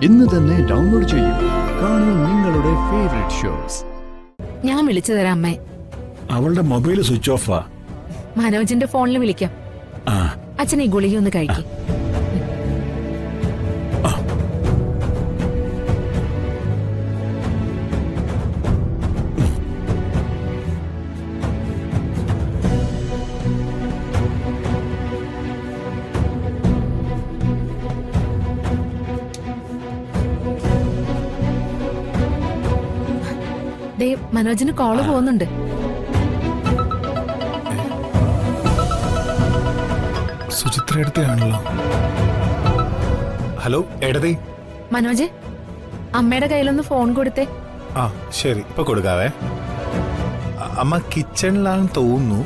ഇന്ന് തന്നെ ഡൗൺലോഡ് ചെയ്യൂ. കാണൂ നിങ്ങളുടെ ഫേവറേറ്റ് ഷോസ്. ഞാൻ വിളിച്ചു തരാം അമ്മേ. അവളുടെ മൊബൈൽ സ്വിച്ച് ഓഫാ. മനോജിന്റെ ഫോണിൽ വിളിക്കാം. അച്ഛൻ ഈ ഗുളിക ഒന്ന് കഴിക്കും. മനോജിന് കോള് പോകുന്നുണ്ട്. സുചിത്ര എടുത്താണല്ലോ. ഹലോ എടതി. മനോജ്, അമ്മയുടെ കയ്യിലൊന്ന് ഫോൺ കൊടുത്തേ. ആ ശരി, ഇപ്പൊ കൊടുക്കാവേ. അമ്മ കിച്ചണിലാണെന്ന് തോന്നുന്നു.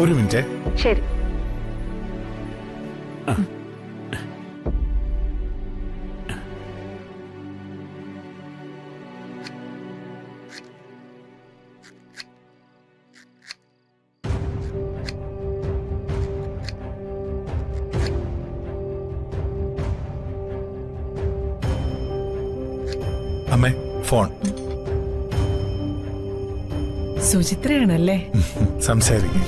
ഒരു മിനിറ്റ്. ശരി. അമ്മേ ഫോൺ. സുചിത്രയാണല്ലേ? സംസാരിക്കും.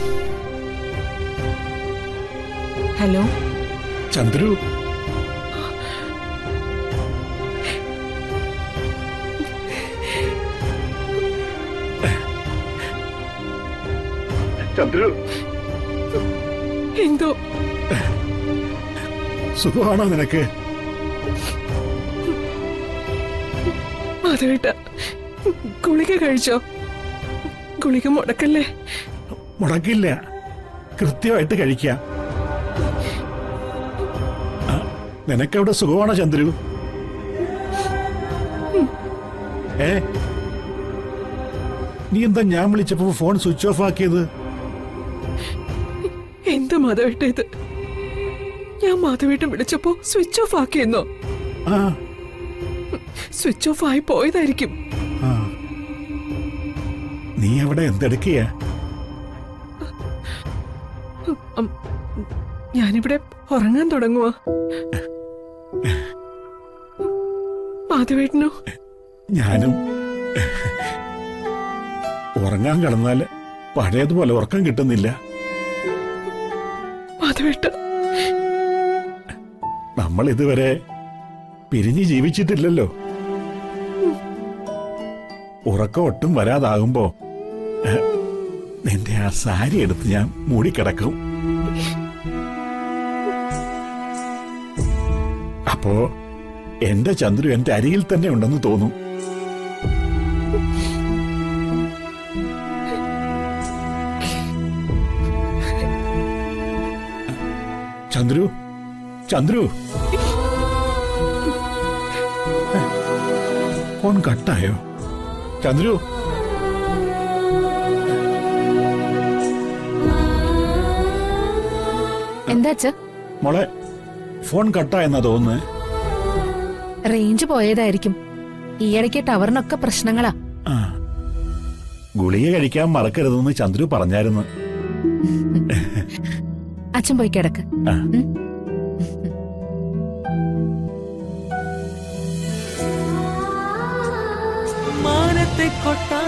ഹലോ ചന്ദ്രു, ചന്ദ്രു എന്തോ സുഖമാണോ നിനക്ക്? മാധവേട്ട, ഗുളിക കഴിച്ചോ? ഗുളിക മുടക്കല്ലേ? മുടക്കില്ല, കൃത്യമായിട്ട് കഴിക്കാം. നിനക്കവിടെ സുഖമാണോ ചന്ദ്രു? നീ എന്താ ഞാൻ വിളിച്ചപ്പോ ഫോൺ സ്വിച്ച് ഓഫ് ആക്കിയത്? എന്താ മാധവേട്ട ഇത്? ഞാൻ മാധവേട്ടൻ വിളിച്ചപ്പോ സ്വിച്ച് ഓഫ് ആക്കിയെന്നോ? സ്വിച്ച് ഓഫ് ആയി പോയതായിരിക്കും. നീ അവിടെ എന്തെടുക്കുക? ഞാനിവിടെ ഉറങ്ങാൻ തുടങ്ങുവാ. മാധവേട്ടനോ? ഞാനും ഉറങ്ങാൻ കിടന്നാൽ പഴയതുപോലെ ഉറക്കം കിട്ടുന്നില്ല. മാധവേട്ട, നമ്മൾ ഇതുവരെ പിരിഞ്ഞ് ജീവിച്ചിട്ടില്ലല്ലോ. ഉറക്കം ഒട്ടും വരാതാകുമ്പോ നിന്റെ ആ സാരി എടുത്ത് ഞാൻ മൂടിക്കിടക്കും. അപ്പോ എന്റെ ചന്ദ്രു എന്റെ അരികിൽ തന്നെ ഉണ്ടെന്ന് തോന്നും. ചന്ദ്രു, ചന്ദ്രു, ഫോൺ കട്ടായോ? ചന്ദ്രു, എന്താ മോളെ, ഫോൺ കട്ടായെന്നാ തോന്നുന്നേ. റേഞ്ച് പോയതായിരിക്കും. ഈയിടയ്ക്ക് ടവറിനൊക്കെ പ്രശ്നങ്ങളാ. ഗുളിക കഴിക്കാൻ മറക്കരുതെന്ന് ചന്ദ്രു പറഞ്ഞായിരുന്നു. അച്ഛൻ പോയി കിടക്ക്. മാനത്തെ കൊട്ടാ